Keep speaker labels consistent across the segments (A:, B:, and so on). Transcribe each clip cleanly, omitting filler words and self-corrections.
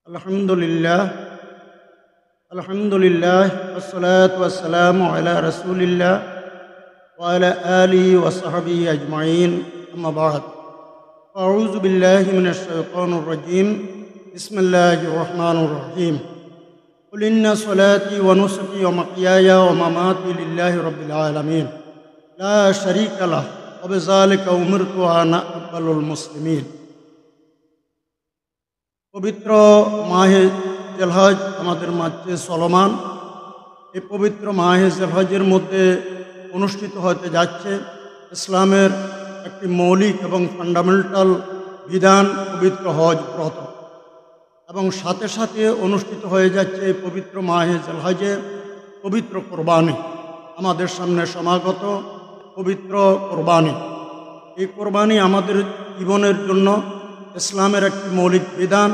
A: আলহামদুলিল্লাহ আলহামদুলিল্লাহ ওয়াসসালাতু ওয়াসসালামু আলা রাসূলিল্লাহ ওয়া আলা আলিহি ওয়া সাহবিহি আজমাইন আম্মা বা'দ আউযু বিল্লাহি মিনাশ শাইতানির রাজীম বিসমিল্লাহির রহমানির রহিম কুল ইন্না সলাতি ওয়া নুসুকি ওয়া মাহইয়ায়া ওয়া মামাতি লিল্লাহি রাব্বিল আলামিন লা শারীকা লাহু ওয়া বিযালিকা উমিরতু আনা আউয়ালুল মুসলিমিন। পবিত্র মাহে জিলহজ আমাদের মাঝে চলমান। এই পবিত্র মাহে জিলহজের মধ্যে অনুষ্ঠিত হতে যাচ্ছে ইসলামের একটি মৌলিক এবং ফান্ডামেন্টাল বিধান, পবিত্র হজ ব্রত, এবং সাথে সাথে অনুষ্ঠিত হয়ে যাচ্ছে এই পবিত্র মাহে জিলহজে পবিত্র কোরবানি। আমাদের সামনে সমাগত পবিত্র কোরবানি। এই কোরবানি আমাদের জীবনের জন্য ইসলামের একটি মৌলিক বিধান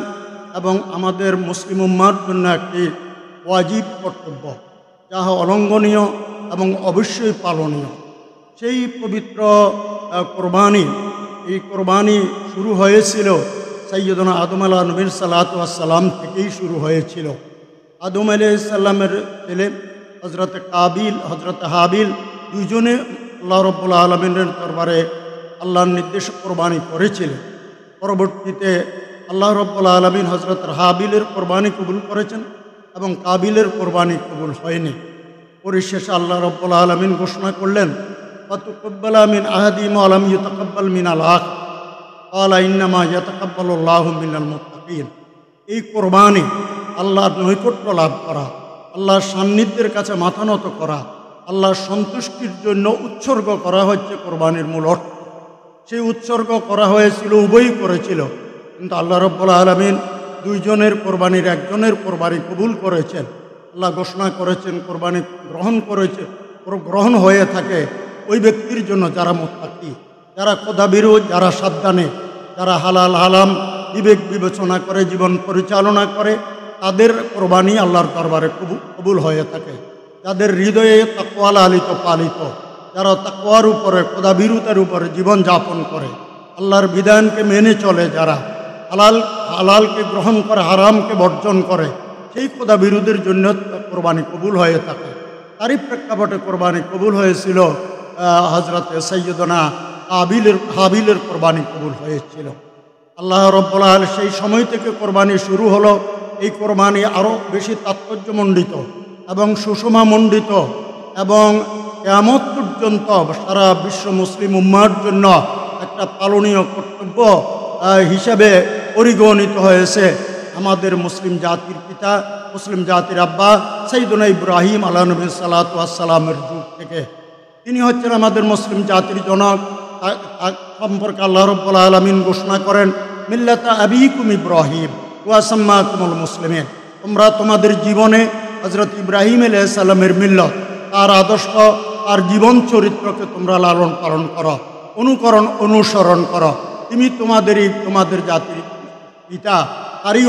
A: এবং আমাদের মুসলিম উম্মার জন্য একটি ওয়াজিব কর্তব্য, যাহা অলঙ্ঘনীয় এবং অবশ্যই পালনীয়। সেই পবিত্র কোরবানি, এই কোরবানি শুরু হয়েছিল সাইয়্যিদুনা আদম আলাইহিস নবীর সালাতু ওয়াস সালাম থেকেই শুরু হয়েছিল। আদম আলাইহিস সালামের ছেলে হযরত কাবিল, হযরত হাবিল দুইজনে আল্লাহ রাব্বুল আলামিনের দরবারে আল্লাহর নির্দেশে কোরবানি করেছিলেন। পরবর্তীতে আল্লাহ রাব্বুল আলামিন হযরত হাবিলের কোরবানি কবুল করেছেন এবং কাবিলের কোরবানি কবুল হয়নি। পরিশেষে আল্লাহ রাব্বুল আলামিন ঘোষণা করলেন, ফাতুকব্বালা মিন আহাদিহিম ওয়া লাম ইউতাকাব্বাল মিনাল আখর ক্বালা ইন্নামা ইয়াতাকাব্বালুল্লাহু মিনাল মুত্তাকিন। এই কোরবানি আল্লাহর নৈকট্য লাভ করা, আল্লাহর সান্নিধ্যের কাছে মাথা নত করা, আল্লাহর সন্তুষ্টির জন্য উৎসর্গ করা হচ্ছে কোরবানির মূল অর্থ। সেই উৎসর্গ করা হয়েছিল, উভয়ই করেছিল, কিন্তু আল্লাহ রাব্বুল আলামিন দুইজনের কোরবানির একজনের কোরবানি কবুল করেছেন। আল্লাহ ঘোষণা করেছেন কোরবানি গ্রহণ হয়ে থাকে ওই ব্যক্তির জন্য যারা মুত্তাকি, যারা খোদাভীরু, যারা সাবধানে, যারা হালাল হারাম বিবেক বিবেচনা করে জীবন পরিচালনা করে, তাদের কোরবানি আল্লাহর দরবারে কবুল হয়ে থাকে। যাদের হৃদয়ে তাকওয়া লালিত পালিত, যারা তাকওয়ার উপরে, খোদাভীরুতার উপরে জীবন যাপন করে, আল্লাহর বিধানকে মেনে চলে, যারা হালালকে গ্রহণ করে হারামকে বর্জন করে, সেই খোদাভীরুদের জন্য কোরবানি কবুল হয়ে থাকে। তারই প্রেক্ষাপটে কোরবানি কবুল হয়েছিল হযরত সাইয়্যিদুনা হাবিলের কোরবানি কবুল হয়েছিল। আল্লাহ রাব্বুল আলামিন সেই সময় থেকে কোরবানি শুরু হলো। এই কোরবানি আরও বেশি তাৎপর্যমণ্ডিত এবং সুষমামণ্ডিত এবং কিয়ামত পর্যন্ত সারা বিশ্ব মুসলিম উম্মার জন্য একটা পালনীয় কর্তব্য হিসাবে পরিগণিত হয়েছে আমাদের মুসলিম জাতির পিতা, মুসলিম জাতির আব্বা সাইয়্যিদুনা ইব্রাহিম আলাইহিস সালাতু ওয়াস সালামের যুগ থেকে। তিনি হচ্ছেন আমাদের মুসলিম জাতির জনক। সম্পর্কে আল্লাহ রাব্বুল আলামিন ঘোষণা করেন, মিল্লাতা আবিকুম ইব্রাহিম ওয়া সাম্মাকুমুল মুসলিমিন। তোমরা তোমাদের জীবনে হযরত ইব্রাহিম আলাইহিস সালামের মিল্লত, তার আদর্শ, তার জীবন চরিত্রকে তোমরা লালন পালন করো, অনুসরণ করো। তুমি তোমাদের জাতির পিতা, তারই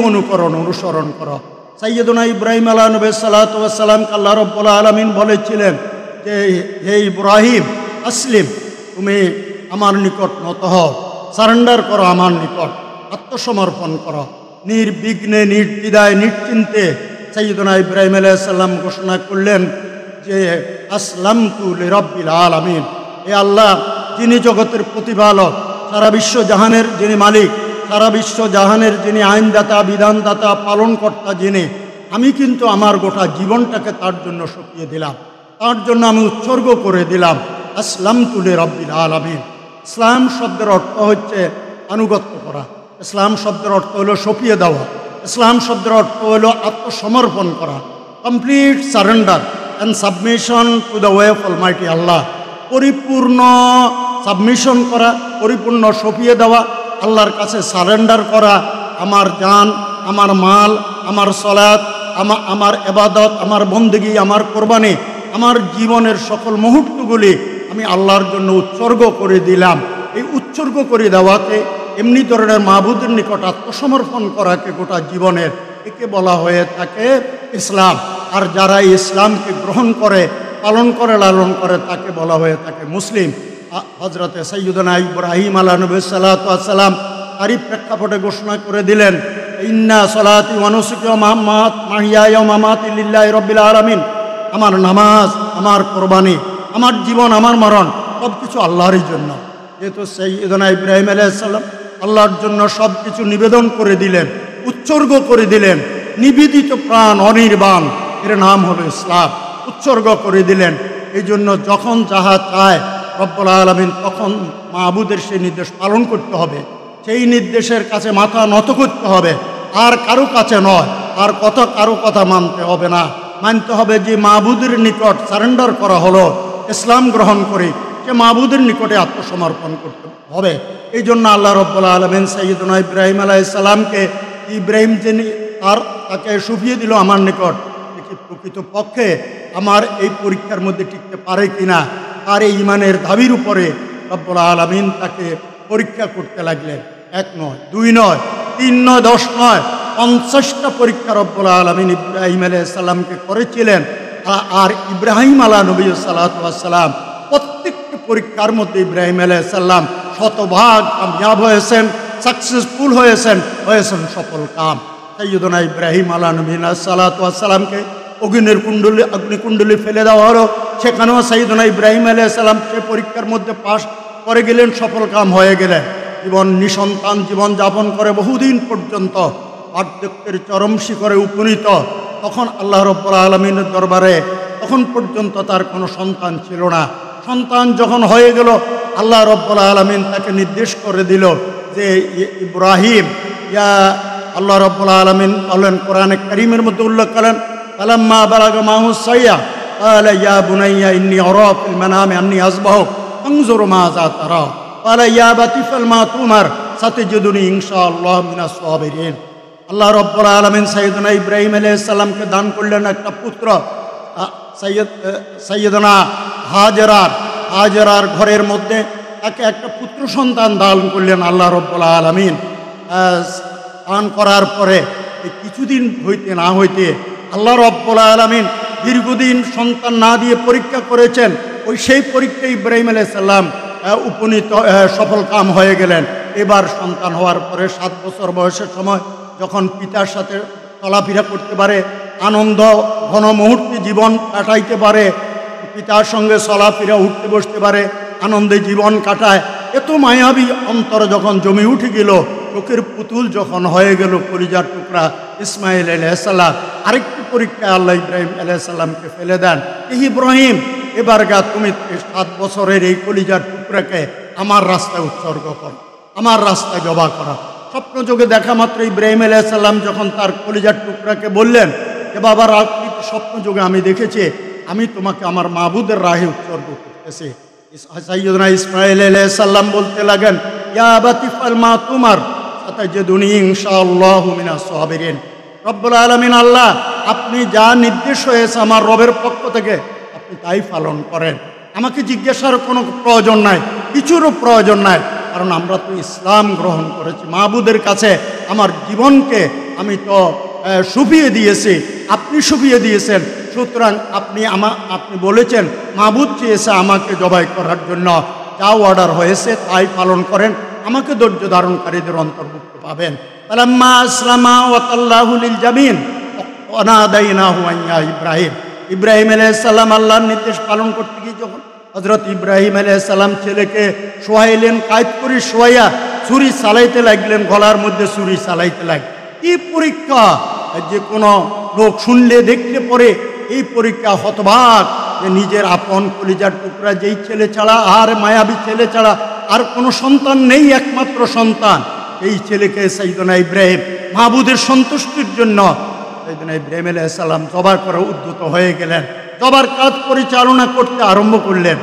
A: অনুসরণ করো। সাইয়্যিদুনা ইব্রাহিম আলাইহিস সালাতু ওয়াস সালামকে আল্লাহ রাব্বুল আলামিন বলেছিলেন যে, হে ইব্রাহিম, আসলিম, তুমি আমার নিকট নত হও, সারেন্ডার করো আমার নিকট, আত্মসমর্পণ করো। নির্বিঘ্নে, নির্দ্বিধায়, নিশ্চিন্তে সাইয়্যিদুনা ইব্রাহিম আলাইহিস সালাম ঘোষণা করলেন যে, আসলামতু লিরাব্বিল আলামিন। এ আল্লাহ, যিনি জগতের প্রতিপালক, সারা বিশ্ব জাহানের যিনি মালিক, সারা বিশ্ব জাহানের যিনি আইনদাতা, বিধানদাতা, পালনকর্তা যিনি, আমি কিন্তু আমার গোটা জীবনটাকে তার জন্য সঁপিয়ে দিলাম, তার জন্য আমি উৎসর্গ করে দিলাম। আসলামতু লিরাব্বিল আলামিন। ইসলাম শব্দের অর্থ হচ্ছে আনুগত্য করা। ইসলাম শব্দের অর্থ হলো সঁপিয়ে দেওয়া। ইসলাম শব্দের অর্থ হলো আত্মসমর্পণ করা, complete surrender and submission to the way of almighty Allah. পরিপূর্ণ সাবমিশন করা, পরিপূর্ণ সঁপিয়ে দেওয়া, আল্লাহর কাছে সারেন্ডার করা। আমার জান, আমার মাল, আমার সলাত, আমার ইবাদত, আমার বন্দেগী, আমার কোরবানি, আমার জীবনের সকল মুহূর্তগুলি আমি আল্লাহর জন্য উৎসর্গ করে দিলাম। এই উৎসর্গ করে দেওয়াকে, এমনি ধরনের মাবুদের নিকট আত্মসমর্পণ করাকে গোটা জীবনের, একে বলা হয়ে থাকে ইসলাম। আর যারা ইসলামকে গ্রহণ করে, পালন করে, লালন করে, তাকে বলা হয়ে থাকে মুসলিম। হযরতে সাইয়্যিদুনা ইব্রাহিম আলাইহিস সালাতু ওয়াস সালাম তারই প্রেক্ষাপটে ঘোষণা করে দিলেন ইন্না সলাতি ওয়া নুসুকি ওয়া মাহিয়ায়া ওয়া মামাতি লিল্লাহি রাব্বিল আলামিন, আমার নামাজ, আমার কোরবানি, আমার জীবন, আমার মরণ সব কিছু আল্লাহরই জন্য। যেহেতু সাইয়্যিদুনা ইব্রাহিম আলাইহিস সালাম আল্লাহর জন্য সব কিছু নিবেদন করে দিলেন, উৎসর্গ করে দিলেন, নিবেদিত প্রাণ অনির্বাণ, এর নাম হলো ইসলাম, উৎসর্গ করে দিলেন। এই জন্য যখন যাহা চায় রব্বুল আলামিন তখন মাবুদের সেই নির্দেশ পালন করতে হবে, সেই নির্দেশের কাছে মাথা নত করতে হবে, আর কারো কাছে নয়, আর কারো কথা মানতে হবে না। মানতে হবে যে মাবুদের নিকট সারেন্ডার করা হলো, ইসলাম গ্রহণ করে সে মাবুদের নিকটে আত্মসমর্পণ করতে হবে। এই জন্য আল্লাহ রব্বুল আলামিন সাইয়্যিদুনা ইব্রাহিম আলাইহিস সালামকে, ইব্রাহিম যিনি তাকে সুফিয়ে দিল আমার নিকট, দেখি প্রকৃত পক্ষে আমার এই পরীক্ষার মধ্যে টিকতে পারে কিনা, আর এই ইমানের দাবির উপরে রব্বুল আলামিন তাকে পরীক্ষা করতে লাগলেন। 1 নয়, 2 নয়, 3 নয়, 10 নয়, 50টা পরীক্ষা রব্বুল আলামিন ইব্রাহিম আলাইহিস সালামকে করেছিলেন। আর ইব্রাহিম আলা নবী সাল্লাল্লাহু আলাইহি ওয়াসাল্লাম প্রত্যেকটি পরীক্ষার মধ্যে ইব্রাহিম আলাইহিস সালাম শতভাগ কামিয়াব হয়েছেন, সাকসেসফুল হয়েছেন সফল কাম। সাইয়্যিদুনা ইব্রাহিম আলা নবী সাল্লাল্লাহু আলাইহি ওয়াসাল্লামকে অগ্নিকুণ্ডলী ফেলে দেওয়া হলো, সেখানেও সাইয়্যিদুনা ইব্রাহিম আলাইহিস সালাম সে পরীক্ষার মধ্যে পাশ করে গেলেন, সফল কাম হয়ে গেলেন। জীবন নিঃসন্তান জীবন যাপন করে বহুদিন পর্যন্ত বার্ধক্যের চরম শিখরে উপনীত। তখন আল্লাহ রাব্বুল আলামিনের দরবারে তখন পর্যন্ত তার কোনো সন্তান ছিল না। সন্তান যখন হয়ে গেল, আল্লাহ রাব্বুল আলামিন তাকে নির্দেশ করে দিল যে ইব্রাহিম, ইয়া আল্লাহ রাব্বুল আলামিন বলেন কোরআনে কারীমের মধ্যে উল্লেখ করেন, ফালাম্মা বালাগা মাহু সাইয়া ক্বালা ইয়া বুনাইয়া ইন্নী আরা ফিল মানামি আন্নী আযবাহুক ফানজুর মাযা তারা ক্বালা ইয়া আবাতি ফাল মা তুমার সাতাজিদুনি ইনশাআল্লাহ মিনাস সাবিরিন। আল্লাহ রাব্বুল আলামিন সাইয়্যিদুনা ইব্রাহিম আলাইহিস সালামকে দান করলেন একটা পুত্র, সাইয়্যিদুনা হাজেরার ঘরের মধ্যে তাকে একটা পুত্র সন্তান দান করলেন আল্লাহ রাব্বুল আলামিন। দান করার পরে কিছুদিন হইতে না হইতে আল্লাহ রাব্বুল আলামিন দীর্ঘদিন সন্তান না দিয়ে পরীক্ষা করেছেন, সেই পরীক্ষায় ইব্রাহিম আলাইহিস সালাম উপনীত সফল কাম হয়ে গেলেন। এবার সন্তান হওয়ার পরে 7 বছর বয়সের সময় যখন পিতার সাথে চলাফেরা করতে পারে, আনন্দ ঘন মুহূর্তে জীবন কাটাইতে পারে, পিতার সঙ্গে চলাফেরা উঠতে বসতে পারে, আনন্দে জীবন কাটায়, এত মায়াবী অন্তর যখন জমে উঠে গেল, চোখের পুতুল যখন হয়ে গেল কলিজার টুকরা ইসমাইল আলাইহিস সালাম, আরেকটি পরীক্ষায় আল্লাহ ইব্রাহিম আলাইহিস সালামকে ফেলে দেন। ইব্রাহিম, এবার তুমি 7 বছরের এই কলিজার টুকরাকে আমার রাস্তায় উৎসর্গ করো, আমার রাস্তায় জবা করা। স্বপ্ন যোগে দেখা মাত্র ইব্রাহিম আলাইহিস সালাম যখন তার কলিজার টুকরাকে বললেন যে বাবা, রাত্রি স্বপ্ন যোগে আমি দেখেছি আমি তোমাকে আমার মাবুদের রাহে উৎসর্গ করতেছি। সাইয়্যিদুনা ইসমাইল আলাইহিস সালাম বলতে লাগেন, ইয়া আবাতি ফাল মা তুমার সাতাজিদুনি ইনশাআল্লাহু মিনাস সাবিরিন। রব্বুল আলামিন আল্লাহ, আপনি যা নির্দেশ হয়েছে আমার রবের পক্ষ থেকে আপনি তাই পালন করেন, আমাকে জিজ্ঞাসার কোনো প্রয়োজন নাই, কিছুরও প্রয়োজন নাই, কারণ আমরা তো ইসলাম গ্রহণ করেছি। মাবুদের কাছে আমার জীবনকে আমি তো সুফিয়ে দিয়েছি, আপনি সুফিয়ে দিয়েছেন, সুতরাং আপনি বলেছেন মাবুদ চেয়েছে আমাকে জবাই করার জন্য, যা অর্ডার হয়েছে তাই পালন করেন, আমাকে ধৈর্য ধারণকারীদের অন্তর্ভুক্ত পাবেন। ফালাম্মা আসলামা ওয়া তাল্লাহু লিল জাবিন ওয়া নাদাইনাহু ইয়া ইব্রাহিম। ইব্রাহিম আলাইহিস সালাম আল্লাহর নির্দেশ পালন করতে গিয়ে যখন হযরত ইব্রাহিম আলাইহিস সালাম ছেলেকে শোয়াইলেন, কায়দ করে শোয়াইয়া ছুরি চালাইতে লাগলেন, গলার মধ্যে ছুরি চালাইতে লাগলেন। কি পরীক্ষা! যে কোনো লোক শুনলে দেখলে পরে এই পরীক্ষা হতবাক, যে নিজের আপন কলিজার টুকরা যেই ছেলে ছাড়া, আর মায়াবী ছেলে ছাড়া আর কোনো সন্তান নেই, একমাত্র সন্তান, এই ছেলেকে সাইয়্যিদুনা ইব্রাহিম মাবুদের সন্তুষ্টির জন্য সাইয়্যিদুনা ইব্রাহিম আলাইহিস সালাম জবাই করে উদ্যত হয়ে গেলেন, জবার কাজ পরিচালনা করতে আরম্ভ করলেন।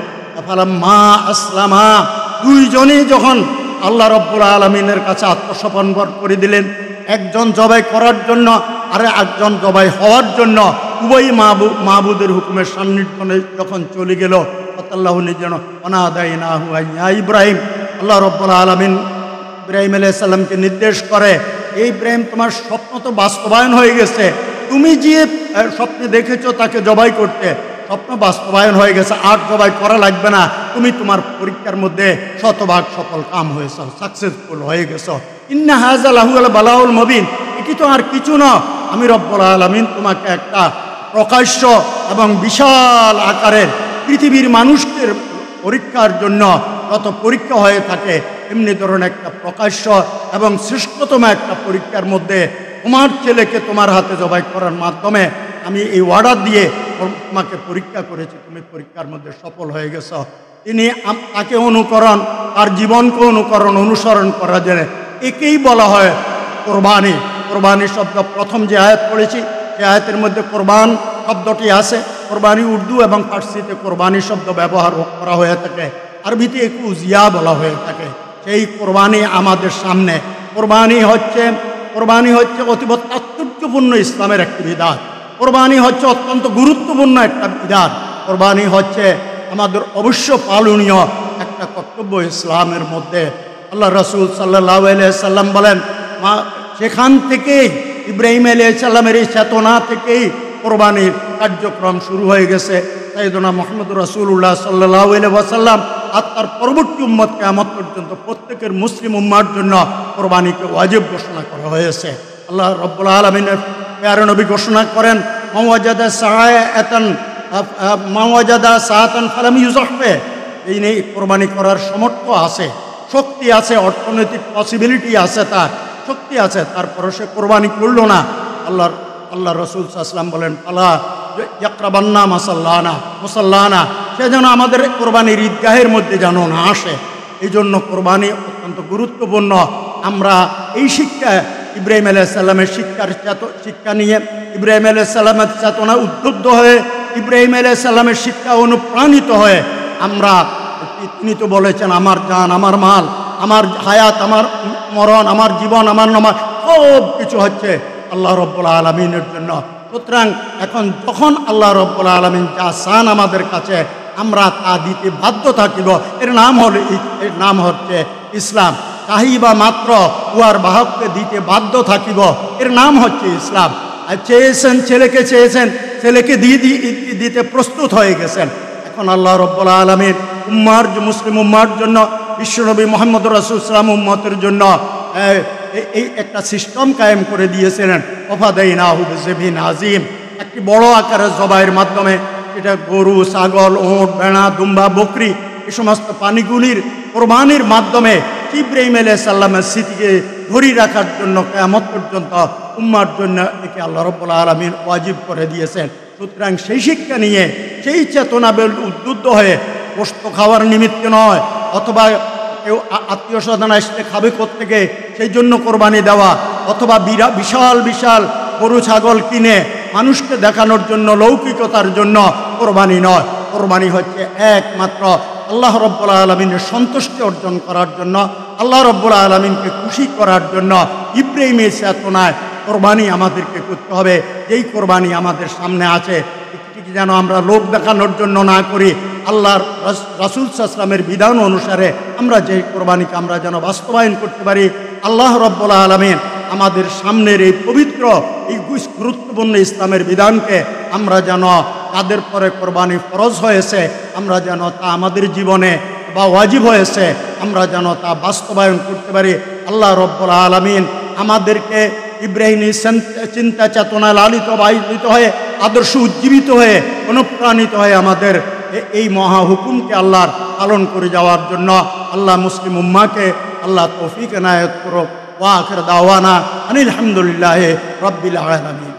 A: ফালাম্মা আসলামা, দুইজনেই যখন আল্লাহ রাব্বুল আলামিনের কাছে আত্মসমর্পণ করে দিলেন, একজন জবাই করার জন্য আর একজন জবাই হওয়ার জন্য, উভয় মাবুদের হুকুমের সান্নিধ্যে যখন চলে গেল, আল্লাহ যেন অনাদাইনাহু ইয়া ইব্রাহিম, আল্লাহ রাব্বুল আলামিন ইব্রাহিম আলাইহিস সালামকে নির্দেশ করে, এই ইব্রাহিম তোমার স্বপ্ন তো বাস্তবায়ন হয়ে গেছে, তুমি যে স্বপ্নে দেখেছো তাকে জবাই করতে, স্বপ্ন বাস্তবায়ন হয়ে গেছে, আর জবাই করা লাগবে না, তুমি তোমার পরীক্ষার মধ্যে শতভাগ সফল কাম হয়েছ, সাকসেসফুল হয়ে গেছো। ইন্না হাযা লাহুল বালাউল মুবিন, এটি তো আর কিছু না, আমি রব্বুল আলামিন তোমাকে একটা প্রকাশ্য এবং বিশাল আকারের পৃথিবীর মানুষদের পরীক্ষার জন্য যত পরীক্ষা হয়ে থাকে এমনি ধরনের একটা প্রকাশ্য এবং শ্রেষ্ঠতম একটা পরীক্ষার মধ্যে তোমার ছেলেকে তোমার হাতে জবাই করার মাধ্যমে আমি এই অর্ডার দিয়ে তোমাকে পরীক্ষা করেছি, তুমি পরীক্ষার মধ্যে সফল হয়ে গেছো। তিনি তাকে অনুকরণ, তার জীবনকে অনুসরণ করা যায়, একেই বলা হয় কোরবানি। কোরবানি শব্দ প্রথম যে আয়াত পড়েছি সেই আয়াতের মধ্যে কোরবান শব্দটি আছে। কোরবানি উর্দু এবং ফার্সিতে কোরবানি শব্দ ব্যবহার করা হয়ে থাকে, আরবিতে একটু জিয়া বলা হয়ে থাকে। সেই কোরবানি আমাদের সামনে। কোরবানি হচ্ছে অতীব তাৎপর্যপূর্ণ ইসলামের একটি বিধান। কোরবানি হচ্ছে অত্যন্ত গুরুত্বপূর্ণ একটা বিধান। কোরবানি হচ্ছে আমাদের অবশ্য পালনীয় একটা কর্তব্য ইসলামের মধ্যে। আল্লাহ রাসূল সাল্লাল্লাহু আলাইহি সাল্লাম বলেন, সেখান থেকেই ইব্রাহিম আলাইহিস সালামের এই চেতনা থেকেই কোরবানির কার্যক্রম শুরু হয়ে গেছে। সাইয়েদনা মুহাম্মদুর রাসূলুল্লাহ সাল্লাল্লাহু আলাইহি ওয়াসাল্লাম আর তার পরবর্তী উম্মত কিয়ামত পর্যন্ত প্রত্যেকের মুসলিম উম্মার জন্য কোরবানিকে ওয়াজিব ঘোষণা করা হয়েছে। আল্লাহ রাব্বুল আলামিনের প্যারা নবী ঘোষণা করেন, মাওয়াজাদা সাআতান ফালাম ইউযাহফে, এই নেই কোরবানি করার সামর্থ্য আছে, শক্তি আছে, অর্থনৈতিক পসিবিলিটি আছে, তার শক্তি আছে, তারপরে সে কোরবানি করলো না। আল্লাহ রাসূল সাল্লাল্লাহু আলাইহি ওয়াসাল্লাম বলেন, ফালা ইয়াকরাবান্না মুসাল্লানা, সে যেন আমাদের কোরবানির ঈদগাহের মধ্যে যেন না আসে। এই জন্য কোরবানি অত্যন্ত গুরুত্বপূর্ণ। আমরা এই শিক্ষা ইব্রাহিম আলাইহিস সালামের শিক্ষা নিয়ে, ইব্রাহিম আলাইহিস সালামের চেতনা উদ্বুদ্ধ হয়ে, ইব্রাহিম আলাইহিস সালামের শিক্ষা অনুপ্রাণিত হয়ে আমরা, তিনি তো বলেছেন আমার জান, আমার মাল, আমার হায়াত, আমার মরণ, আমার জীবন, আমার নামাজ, সব কিছু হচ্ছে আল্লাহ রাব্বুল আলামিনের জন্য। সুতরাং এখন যখন আল্লাহ রাব্বুল আলামিন যা চান আমাদের কাছে আমরা তা দিতে বাধ্য থাকিব। এর নাম হচ্ছে ইসলাম। চাহিবা মাত্র উহার বাহককে দিতে বাধ্য থাকিব, এর নাম হচ্ছে ইসলাম। আর ছেলেকে দিতে প্রস্তুত হয়ে গেছেন। এখন আল্লাহ রাব্বুল আলামিন মুসলিম উম্মার জন্য, বিশ্বনবী মুহাম্মদ রাসূলুল্লাহ সাল্লাল্লাহু আলাইহি ওয়াসাল্লাম উম্মতের জন্য এই একটা সিস্টেম কায়েম করে দিয়েছিলেন। ওয়াফাদাইনাহু বিযিবহিন আযীম, একটি বড় আকারের জবাইয়ের মাধ্যমে, এটা গরু, ছাগল, উট, ভেড়া, দুম্বা, বকরি, এই সমস্ত প্রাণীগুলির কোরবানির মাধ্যমে ইব্রাহিম আলাইহিস সালামের স্মৃতিকে ধরে রাখার জন্য কিয়ামত পর্যন্ত উম্মার জন্য একে আল্লাহ রাব্বুল আলামিন ওয়াজিব করে দিয়েছেন। সুতরাং সেই শিক্ষা নিয়ে, সেই চেতনা উদ্বুদ্ধ হয়ে গোশত খাওয়ার নিমিত্তে নয়, অথবা কেউ আত্মীয় স্বজন আসলে খাবে কোত্থেকে সেই জন্য কোরবানি দেওয়া, অথবা বিশাল বিশাল গরু ছাগল কিনে মানুষকে দেখানোর জন্য, লৌকিকতার জন্য কোরবানি নয়। কোরবানি হচ্ছে একমাত্র আল্লাহ রাব্বুল আলামিনের সন্তুষ্টি অর্জন করার জন্য, আল্লাহ রাব্বুল আলামিনকে খুশি করার জন্য। ইব্রাহিমের চেতনায় কোরবানি আমাদেরকে করতে হবে। যেই কোরবানি আমাদের সামনে আছে, এটি যেন আমরা লোক দেখানোর জন্য না করি, আল্লাহর রাসূল সাল্লাল্লাহু আলাইহি ওয়াসাল্লামের বিধান অনুসারে আমরা যেই কোরবানিকে আমরা যেন বাস্তবায়ন করতে পারি। আল্লাহ রাব্বুল আলামিন আমাদের সামনের এই পবিত্র, এই গুরুত্বপূর্ণ ইসলামের বিধানকে আমরা যেন, তাদের পরে কোরবানি ফরজ হয়েছে, আমরা যেন তা আমাদের জীবনে বা ওয়াজিব হয়েছে, আমরা যেন তা বাস্তবায়ন করতে পারি। আল্লাহ রাব্বুল আলামিন আমাদেরকে ইব্রাহিমী চিন্তা চেতনায় লালিত বাহিত হয়ে, আদর্শ উজ্জীবিত হয়ে, অনুপ্রাণিত হয়ে আমাদের এই মহা হুকুমকে আল্লাহর পালন করে যাওয়ার জন্য আল্লাহ মুসলিম উম্মাকে আল্লাহ তৌফিক এনায়েত করুক। ওয়া আখির দাওয়ানা আনিল হামদুলিল্লাহি রাব্বিল আলামিন।